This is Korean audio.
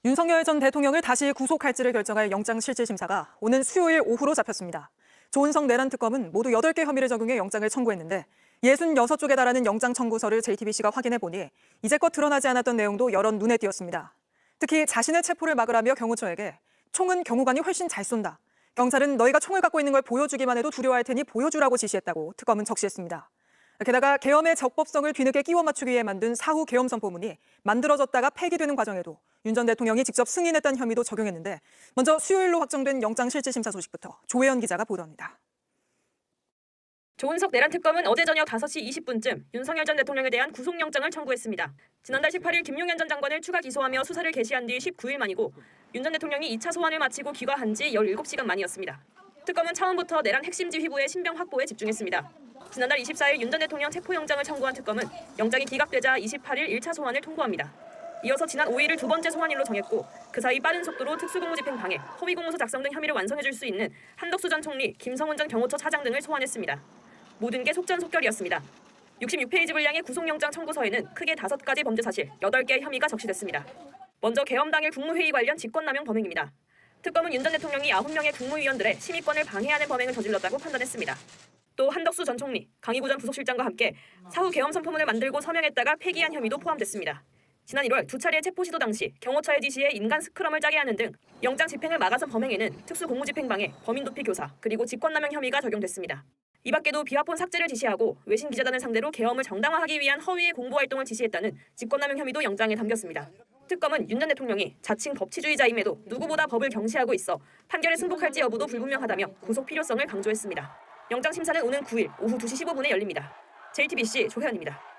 윤석열 전 대통령을 다시 구속할지를 결정할 영장실질심사가 오는 수요일 오후로 잡혔습니다. 조은석 내란 특검은 모두 8개 혐의를 적용해 영장을 청구했는데 66쪽에 달하는 영장 청구서를 JTBC가 확인해 보니 이제껏 드러나지 않았던 내용도 여럿 눈에 띄었습니다. 특히 자신의 체포를 막으라며 경호처에게 총은 경호관이 훨씬 잘 쏜다. 경찰은 너희가 총을 갖고 있는 걸 보여주기만 해도 두려워할 테니 보여주라고 지시했다고 특검은 적시했습니다. 게다가 계엄의 적법성을 뒤늦게 끼워 맞추기 위해 만든 사후 계엄 선포문이 만들어졌다가 폐기되는 과정에도 윤 전 대통령이 직접 승인했다는 혐의도 적용했는데 먼저 수요일로 확정된 영장실질심사 소식부터 조혜연 기자가 보도합니다. 조은석 내란 특검은 어제 저녁 5시 20분쯤 윤석열 전 대통령에 대한 구속영장을 청구했습니다. 지난달 18일 김용현 전 장관을 추가 기소하며 수사를 개시한 뒤 19일 만이고 윤 전 대통령이 2차 소환을 마치고 귀가한 지 17시간 만이었습니다. 특검은 처음부터 내란 핵심 지휘부의 신병 확보에 집중했습니다. 지난달 24일 윤 전 대통령 체포영장을 청구한 특검은 영장이 기각되자 28일 1차 소환을 통보합니다. 이어서 지난 5일을 두 번째 소환일로 정했고 그 사이 빠른 속도로 특수공무집행 방해, 허위공문서 작성 등 혐의를 완성해줄 수 있는 한덕수 전 총리, 김성훈 전 경호처 차장 등을 소환했습니다. 모든 게 속전속결이었습니다. 66페이지 분량의 구속영장 청구서에는 크게 5가지 범죄 사실, 8개의 혐의가 적시됐습니다. 먼저 계엄 당일 국무회의 관련 직권남용 범행입니다. 특검은 윤 전 대통령이 9명의 국무위원들의 심의권을 방해하는 범행을 저질렀다고 판단했습니다. 또 한덕수 전 총리, 강희구 전 부속실장과 함께 사후 계엄 선포문을 만들고 서명했다가 폐기한 혐의도 포함됐습니다. 지난 1월 2차례 체포 시도 당시 경호처의 지시에 인간 스크럼을 짜게 하는 등 영장 집행을 막아선 범행에는 특수공무집행방해, 범인도피 교사, 그리고 직권남용 혐의가 적용됐습니다. 이 밖에도 비화폰 삭제를 지시하고 외신 기자단을 상대로 계엄을 정당화하기 위한 허위의 공보활동을 지시했다는 직권남용 혐의도 영장에 담겼습니다. 특검은 윤 전 대통령이 자칭 법치주의자임에도 누구보다 법을 경시하고 있어 판결에 승복할지 여부도 불분명하다며 구속 필요성을 강조했습니다. 영장 심사는 오는 9일 오후 2시 15분에 열립니다. JTBC 조혜연입니다.